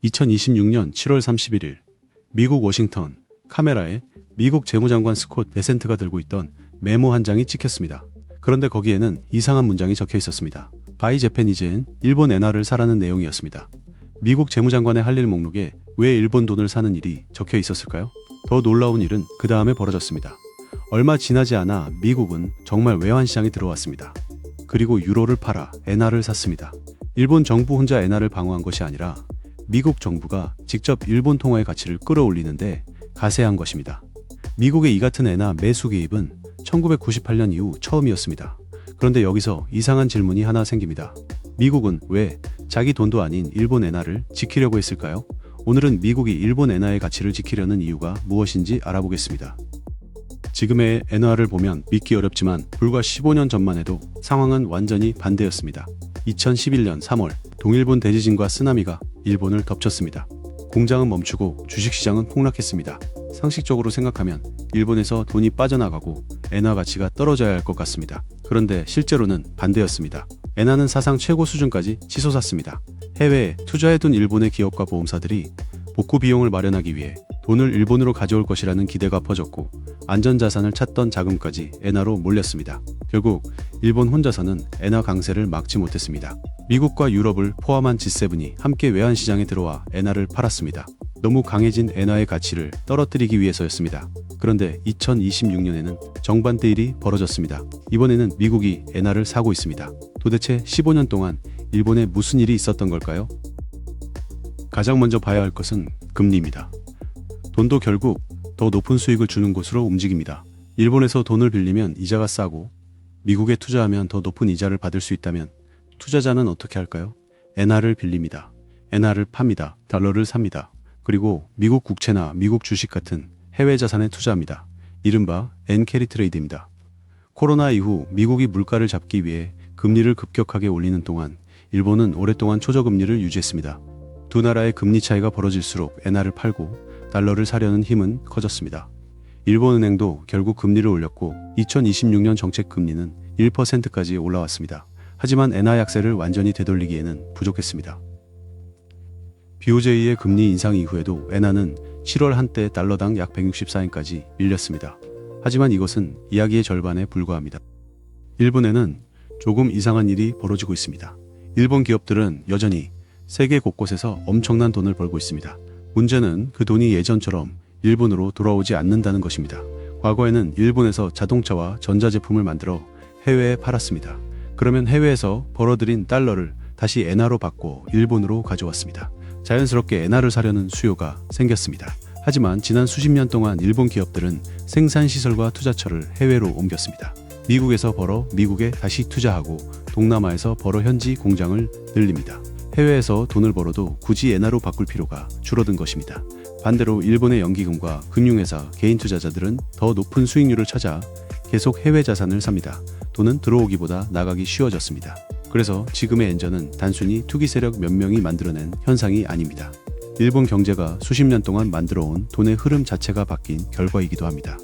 2026년 7월 31일 미국 워싱턴 카메라에 미국 재무장관 스콧 베센트가 들고 있던 메모 한 장이 찍혔습니다. 그런데 거기에는 이상한 문장이 적혀 있었습니다. 바이 재패니즈엔 일본 엔화를 사라는 내용이었습니다. 미국 재무장관의 할 일 목록에 왜 일본 돈을 사는 일이 적혀 있었을까요? 더 놀라운 일은 그 다음에 벌어졌습니다. 얼마 지나지 않아 미국은 정말 외환시장에 들어왔습니다. 그리고 유로를 팔아 엔화를 샀습니다. 일본 정부 혼자 엔화를 방어한 것이 아니라 미국 정부가 직접 일본 통화의 가치를 끌어올리는데 가세한 것입니다. 미국의 이 같은 엔화 매수 개입은 1998년 이후 처음이었습니다. 그런데 여기서 이상한 질문이 하나 생깁니다. 미국은 왜 자기 돈도 아닌 일본 엔화를 지키려고 했을까요? 오늘은 미국이 일본 엔화의 가치를 지키려는 이유가 무엇인지 알아보겠습니다. 지금의 엔화를 보면 믿기 어렵지만 불과 15년 전만 해도 상황은 완전히 반대였습니다. 2011년 3월 동일본 대지진과 쓰나미가 일본을 덮쳤습니다. 공장은 멈추고 주식시장은 폭락했습니다. 상식적으로 생각하면 일본에서 돈이 빠져나가고 엔화 가치가 떨어져야 할 것 같습니다. 그런데 실제로는 반대였습니다. 엔화는 사상 최고 수준까지 치솟았습니다. 해외에 투자해둔 일본의 기업과 보험사들이 복구 비용을 마련하기 위해 돈을 일본으로 가져올 것이라는 기대가 퍼졌고 안전자산을 찾던 자금까지 엔화로 몰렸습니다. 결국 일본 혼자서는 엔화 강세를 막지 못했습니다. 미국과 유럽을 포함한 G7이 함께 외환시장에 들어와 엔화를 팔았습니다. 너무 강해진 엔화의 가치를 떨어뜨리기 위해서였습니다. 그런데 2026년에는 정반대 일이 벌어졌습니다. 이번에는 미국이 엔화를 사고 있습니다. 도대체 15년 동안 일본에 무슨 일이 있었던 걸까요? 가장 먼저 봐야 할 것은 금리입니다. 돈도 결국 더 높은 수익을 주는 곳으로 움직입니다. 일본에서 돈을 빌리면 이자가 싸고 미국에 투자하면 더 높은 이자를 받을 수 있다면 투자자는 어떻게 할까요? 엔화를 빌립니다. 엔화를 팝니다. 달러를 삽니다. 그리고 미국 국채나 미국 주식 같은 해외 자산에 투자합니다. 이른바 엔캐리 트레이드입니다. 코로나 이후 미국이 물가를 잡기 위해 금리를 급격하게 올리는 동안 일본은 오랫동안 초저금리를 유지했습니다. 두 나라의 금리 차이가 벌어질수록 엔화를 팔고 달러를 사려는 힘은 커졌습니다. 일본은행도 결국 금리를 올렸고 2026년 정책 금리는 1%까지 올라왔습니다. 하지만 엔화 약세를 완전히 되돌리기에는 부족했습니다. BOJ의 금리 인상 이후에도 엔화는 7월 한때 달러당 약 164엔까지 밀렸습니다. 하지만 이것은 이야기의 절반에 불과합니다. 일본에는 조금 이상한 일이 벌어지고 있습니다. 일본 기업들은 여전히 세계 곳곳에서 엄청난 돈을 벌고 있습니다. 문제는 그 돈이 예전처럼 일본으로 돌아오지 않는다는 것입니다. 과거에는 일본에서 자동차와 전자제품을 만들어 해외에 팔았습니다. 그러면 해외에서 벌어들인 달러를 다시 엔화로 바꿔 일본으로 가져왔습니다. 자연스럽게 엔화를 사려는 수요가 생겼습니다. 하지만 지난 수십 년 동안 일본 기업들은 생산시설과 투자처를 해외로 옮겼습니다. 미국에서 벌어 미국에 다시 투자하고 동남아에서 벌어 현지 공장을 늘립니다. 해외에서 돈을 벌어도 굳이 엔화로 바꿀 필요가 줄어든 것입니다. 반대로 일본의 연기금과 금융회사, 개인 투자자들은 더 높은 수익률을 찾아 계속 해외 자산을 삽니다. 돈은 들어오기보다 나가기 쉬워졌습니다. 그래서 지금의 엔저는 단순히 투기 세력 몇 명이 만들어낸 현상이 아닙니다. 일본 경제가 수십 년 동안 만들어온 돈의 흐름 자체가 바뀐 결과이기도 합니다.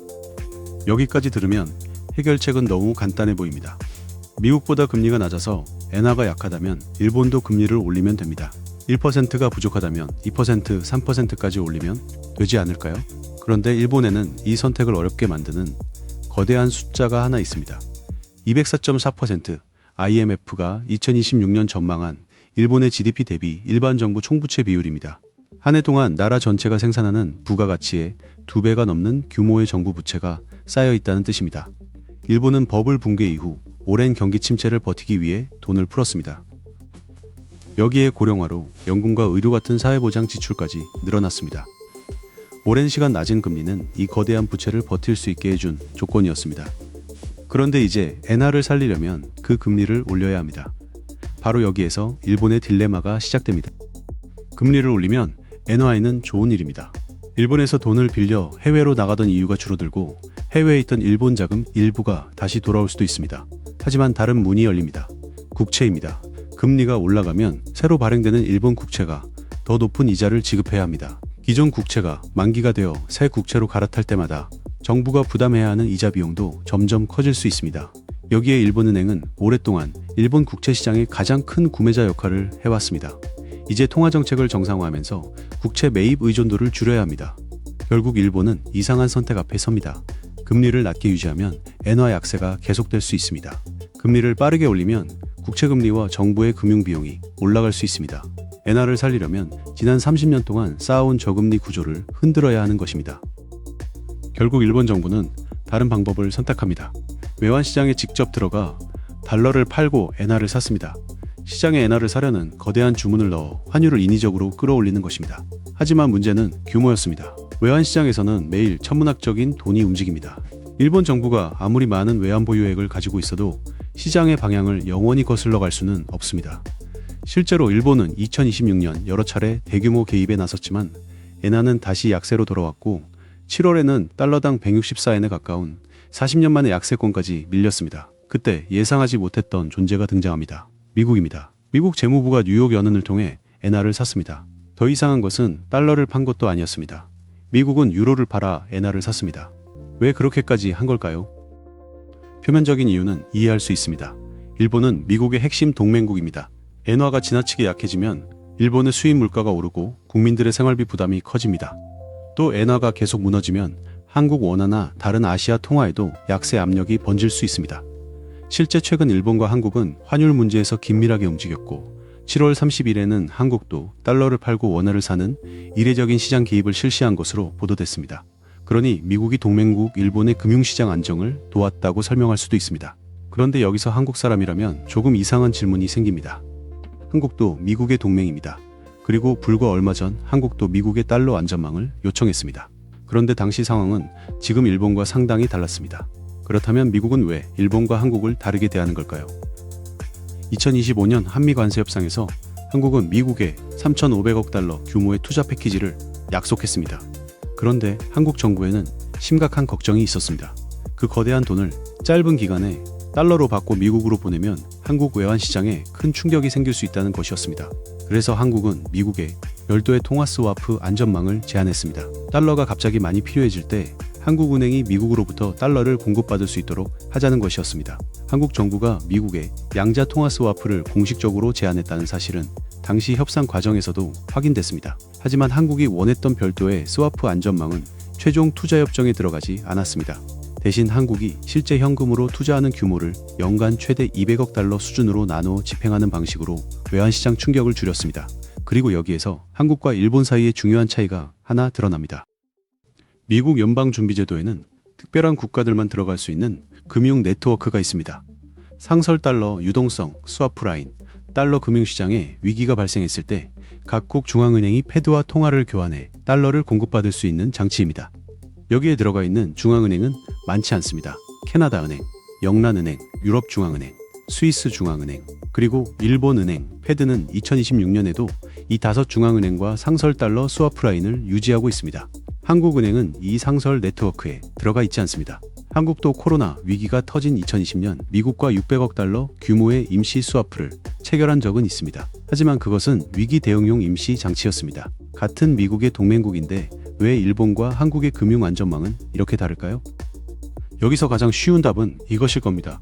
여기까지 들으면 해결책은 너무 간단해 보입니다. 미국보다 금리가 낮아서 엔화가 약하다면 일본도 금리를 올리면 됩니다. 1%가 부족하다면 2%, 3%까지 올리면 되지 않을까요? 그런데 일본에는 이 선택을 어렵게 만드는 거대한 숫자가 하나 있습니다. 204.4%, IMF가 2026년 전망한 일본의 GDP 대비 일반 정부 총부채 비율입니다. 한 해 동안 나라 전체가 생산하는 부가가치의 2배가 넘는 규모의 정부 부채가 쌓여 있다는 뜻입니다. 일본은 버블 붕괴 이후 오랜 경기 침체를 버티기 위해 돈을 풀었습니다. 여기에 고령화로 연금과 의료 같은 사회보장 지출까지 늘어났습니다. 오랜 시간 낮은 금리는 이 거대한 부채를 버틸 수 있게 해준 조건이었습니다. 그런데 이제 엔화를 살리려면 그 금리를 올려야 합니다. 바로 여기에서 일본의 딜레마가 시작됩니다. 금리를 올리면 엔화에는 좋은 일입니다. 일본에서 돈을 빌려 해외로 나가던 이유가 줄어들고 해외에 있던 일본 자금 일부가 다시 돌아올 수도 있습니다. 하지만 다른 문이 열립니다. 국채입니다. 금리가 올라가면 새로 발행되는 일본 국채가 더 높은 이자를 지급해야 합니다. 기존 국채가 만기가 되어 새 국채로 갈아탈 때마다 정부가 부담해야 하는 이자 비용도 점점 커질 수 있습니다. 여기에 일본은행은 오랫동안 일본 국채 시장의 가장 큰 구매자 역할을 해왔습니다. 이제 통화 정책을 정상화하면서 국채 매입 의존도를 줄여야 합니다. 결국 일본은 이상한 선택 앞에 섭니다. 금리를 낮게 유지하면 엔화 약세가 계속될 수 있습니다. 금리를 빠르게 올리면 국채금리와 정부의 금융비용이 올라갈 수 있습니다. 엔화를 살리려면 지난 30년 동안 쌓아온 저금리 구조를 흔들어야 하는 것입니다. 결국 일본 정부는 다른 방법을 선택합니다. 외환시장에 직접 들어가 달러를 팔고 엔화를 샀습니다. 시장에 엔화를 사려는 거대한 주문을 넣어 환율을 인위적으로 끌어올리는 것입니다. 하지만 문제는 규모였습니다. 외환시장에서는 매일 천문학적인 돈이 움직입니다. 일본 정부가 아무리 많은 외환 보유액을 가지고 있어도 시장의 방향을 영원히 거슬러 갈 수는 없습니다. 실제로 일본은 2026년 여러 차례 대규모 개입에 나섰지만 엔화는 다시 약세로 돌아왔고 7월에는 달러당 164엔에 가까운 40년 만의 약세권까지 밀렸습니다. 그때 예상하지 못했던 존재가 등장합니다. 미국입니다. 미국 재무부가 뉴욕 연은을 통해 엔화를 샀습니다. 더 이상한 것은 달러를 판 것도 아니었습니다. 미국은 유로를 팔아 엔화를 샀습니다. 왜 그렇게까지 한 걸까요? 표면적인 이유는 이해할 수 있습니다. 일본은 미국의 핵심 동맹국입니다. 엔화가 지나치게 약해지면 일본의 수입 물가가 오르고 국민들의 생활비 부담이 커집니다. 또 엔화가 계속 무너지면 한국 원화나 다른 아시아 통화에도 약세 압력이 번질 수 있습니다. 실제 최근 일본과 한국은 환율 문제에서 긴밀하게 움직였고 7월 30일에는 한국도 달러를 팔고 원화를 사는 이례적인 시장 개입을 실시한 것으로 보도됐습니다. 그러니 미국이 동맹국 일본의 금융시장 안정을 도왔다고 설명할 수도 있습니다. 그런데 여기서 한국 사람이라면 조금 이상한 질문이 생깁니다. 한국도 미국의 동맹입니다. 그리고 불과 얼마 전 한국도 미국의 달러 안전망을 요청했습니다. 그런데 당시 상황은 지금 일본과 상당히 달랐습니다. 그렇다면 미국은 왜 일본과 한국을 다르게 대하는 걸까요? 2025년 한미 관세 협상에서 한국은 미국에 3,500억 달러 규모의 투자 패키지를 약속했습니다. 그런데 한국 정부에는 심각한 걱정이 있었습니다. 그 거대한 돈을 짧은 기간에 달러로 바꿔 미국으로 보내면 한국 외환시장에 큰 충격이 생길 수 있다는 것이었습니다. 그래서 한국은 미국에 별도의 통화 스와프 안전망을 제안했습니다. 달러가 갑자기 많이 필요해질 때 한국은행이 미국으로부터 달러를 공급받을 수 있도록 하자는 것이었습니다. 한국 정부가 미국에 양자 통화 스와프를 공식적으로 제안했다는 사실은 당시 협상 과정에서도 확인됐습니다. 하지만 한국이 원했던 별도의 스와프 안전망은 최종 투자 협정에 들어가지 않았습니다. 대신 한국이 실제 현금으로 투자하는 규모를 연간 최대 200억 달러 수준으로 나누어 집행하는 방식으로 외환시장 충격을 줄였습니다. 그리고 여기에서 한국과 일본 사이의 중요한 차이가 하나 드러납니다. 미국 연방준비제도에는 특별한 국가들만 들어갈 수 있는 금융 네트워크가 있습니다. 상설 달러 유동성 스와프 라인, 달러 금융시장에 위기가 발생했을 때 각국 중앙은행이 패드와 통화를 교환해 달러를 공급받을 수 있는 장치입니다. 여기에 들어가 있는 중앙은행은 많지 않습니다. 캐나다은행, 영란은행, 유럽중앙은행, 스위스중앙은행, 그리고 일본은행, 패드는 2026년에도 이 5중앙은행과 상설달러 스와프 라인을 유지하고 있습니다. 한국은행은 이 상설 네트워크에 들어가 있지 않습니다. 한국도 코로나 위기가 터진 2020년 미국과 600억 달러 규모의 임시 스와프를 체결한 적은 있습니다. 하지만 그것은 위기 대응용 임시 장치였습니다. 같은 미국의 동맹국인데 왜 일본과 한국의 금융 안전망은 이렇게 다를까요? 여기서 가장 쉬운 답은 이것일 겁니다.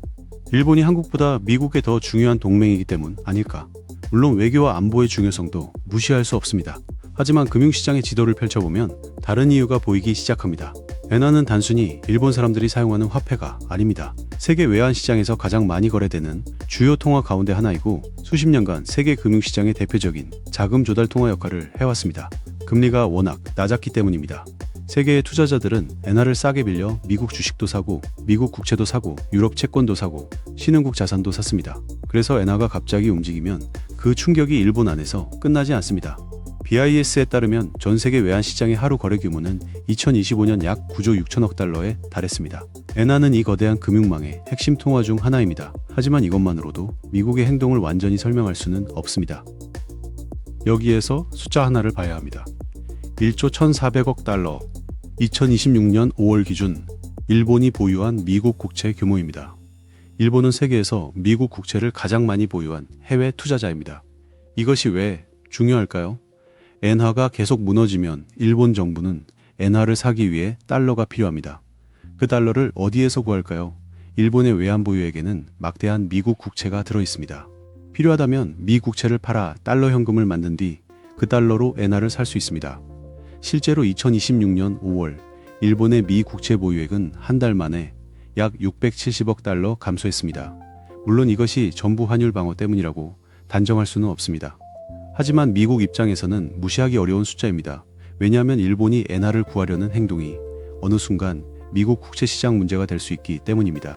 일본이 한국보다 미국에 더 중요한 동맹이기 때문 아닐까? 물론 외교와 안보의 중요성도 무시할 수 없습니다. 하지만 금융시장의 지도를 펼쳐보면 다른 이유가 보이기 시작합니다. 엔화는 단순히 일본 사람들이 사용하는 화폐가 아닙니다. 세계 외환시장에서 가장 많이 거래되는 주요 통화 가운데 하나이고 수십 년간 세계 금융시장의 대표적인 자금 조달 통화 역할을 해왔습니다. 금리가 워낙 낮았기 때문입니다. 세계의 투자자들은 엔화를 싸게 빌려 미국 주식도 사고 미국 국채도 사고 유럽 채권도 사고 신흥국 자산도 샀습니다. 그래서 엔화가 갑자기 움직이면 그 충격이 일본 안에서 끝나지 않습니다. BIS에 따르면 전 세계 외환시장의 하루 거래 규모는 2025년 약 9조 6천억 달러에 달했습니다. 엔화는 이 거대한 금융망의 핵심 통화 중 하나입니다. 하지만 이것만으로도 미국의 행동을 완전히 설명할 수는 없습니다. 여기에서 숫자 하나를 봐야 합니다. 1조 1,400억 달러, 2026년 5월 기준 일본이 보유한 미국 국채 규모입니다. 일본은 세계에서 미국 국채를 가장 많이 보유한 해외 투자자입니다. 이것이 왜 중요할까요? 엔화가 계속 무너지면 일본 정부는 엔화를 사기 위해 달러가 필요합니다. 그 달러를 어디에서 구할까요? 일본의 외환 보유액에는 막대한 미국 국채가 들어있습니다. 필요하다면 미 국채를 팔아 달러 현금을 만든 뒤 그 달러로 엔화를 살 수 있습니다. 실제로 2026년 5월 일본의 미 국채 보유액은 한 달 만에 약 670억 달러 감소했습니다. 물론 이것이 전부 환율 방어 때문이라고 단정할 수는 없습니다. 하지만 미국 입장에서는 무시하기 어려운 숫자입니다. 왜냐하면 일본이 엔화를 구하려는 행동이 어느 순간 미국 국채 시장 문제가 될 수 있기 때문입니다.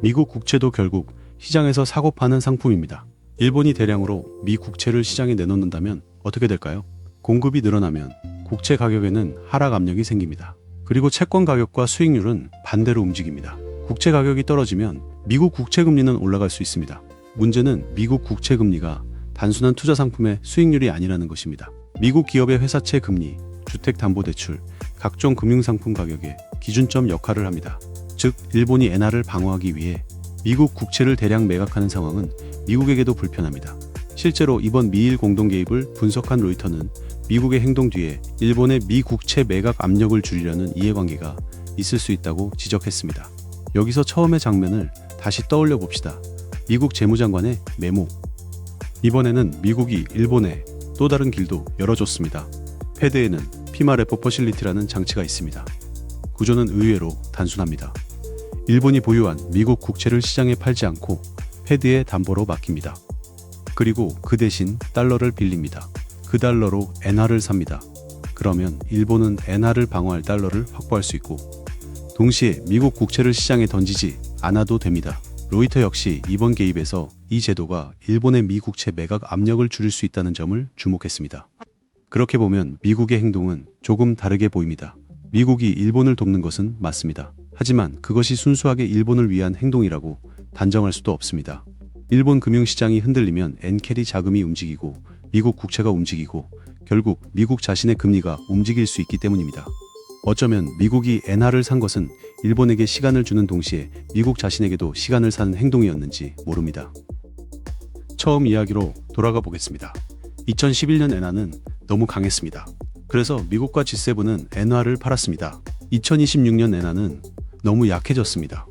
미국 국채도 결국 시장에서 사고 파는 상품입니다. 일본이 대량으로 미 국채를 시장에 내놓는다면 어떻게 될까요? 공급이 늘어나면 국채 가격에는 하락 압력이 생깁니다. 그리고 채권 가격과 수익률은 반대로 움직입니다. 국채 가격이 떨어지면 미국 국채 금리는 올라갈 수 있습니다. 문제는 미국 국채 금리가 단순한 투자 상품의 수익률이 아니라는 것입니다. 미국 기업의 회사채 금리, 주택담보대출, 각종 금융상품 가격에 기준점 역할을 합니다. 즉, 일본이 엔화를 방어하기 위해 미국 국채를 대량 매각하는 상황은 미국에게도 불편합니다. 실제로 이번 미일 공동 개입을 분석한 로이터는 미국의 행동 뒤에 일본의 미 국채 매각 압력을 줄이려는 이해관계가 있을 수 있다고 지적했습니다. 여기서 처음의 장면을 다시 떠올려 봅시다. 미국 재무장관의 메모. 이번에는 미국이 일본에 또 다른 길도 열어줬습니다. 패드에는 피마 레포 퍼실리티라는 장치가 있습니다. 구조는 의외로 단순합니다. 일본이 보유한 미국 국채를 시장에 팔지 않고 패드에 담보로 맡깁니다. 그리고 그 대신 달러를 빌립니다. 그 달러로 엔화를 삽니다. 그러면 일본은 엔화를 방어할 달러를 확보할 수 있고 동시에 미국 국채를 시장에 던지지 않아도 됩니다. 로이터 역시 이번 개입에서 이 제도가 일본의 미 국채 매각 압력을 줄일 수 있다는 점을 주목했습니다. 그렇게 보면 미국의 행동은 조금 다르게 보입니다. 미국이 일본을 돕는 것은 맞습니다. 하지만 그것이 순수하게 일본을 위한 행동이라고 단정할 수도 없습니다. 일본 금융시장이 흔들리면 엔캐리 자금이 움직이고 미국 국채가 움직이고 결국 미국 자신의 금리가 움직일 수 있기 때문입니다. 어쩌면 미국이 엔화를 산 것은 일본에게 시간을 주는 동시에 미국 자신에게도 시간을 사는 행동이었는지 모릅니다. 처음 이야기로 돌아가 보겠습니다. 2011년 엔화는 너무 강했습니다. 그래서 미국과 G7은 엔화를 팔았습니다. 2026년 엔화는 너무 약해졌습니다.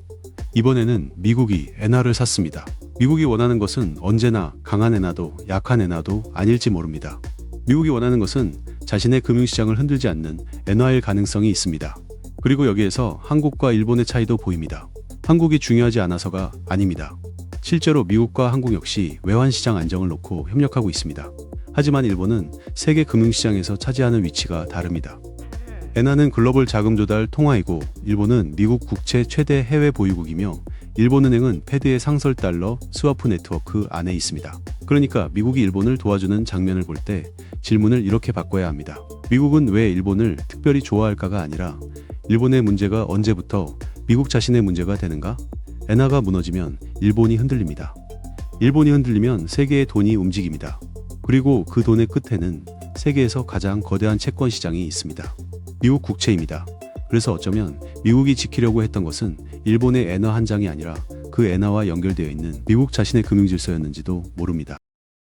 이번에는 미국이 엔화를 샀습니다. 미국이 원하는 것은 언제나 강한 엔화도 약한 엔화도 아닐지 모릅니다. 미국이 원하는 것은 자신의 금융시장을 흔들지 않는 엔화일 가능성이 있습니다. 그리고 여기에서 한국과 일본의 차이도 보입니다. 한국이 중요하지 않아서가 아닙니다. 실제로 미국과 한국 역시 외환시장 안정을 놓고 협력하고 있습니다. 하지만 일본은 세계 금융시장에서 차지하는 위치가 다릅니다. 엔화는 글로벌 자금 조달 통화이고 일본은 미국 국채 최대 해외 보유국이며 일본은행은 패드의 상설 달러 스와프 네트워크 안에 있습니다. 그러니까 미국이 일본을 도와주는 장면을 볼 때 질문을 이렇게 바꿔야 합니다. 미국은 왜 일본을 특별히 좋아할까가 아니라 일본의 문제가 언제부터 미국 자신의 문제가 되는가? 엔화가 무너지면 일본이 흔들립니다. 일본이 흔들리면 세계의 돈이 움직입니다. 그리고 그 돈의 끝에는 세계에서 가장 거대한 채권 시장이 있습니다. 미국 국채입니다. 그래서 어쩌면 미국이 지키려고 했던 것은 일본의 엔화 한 장이 아니라 그 엔화와 연결되어 있는 미국 자신의 금융 질서였는지도 모릅니다.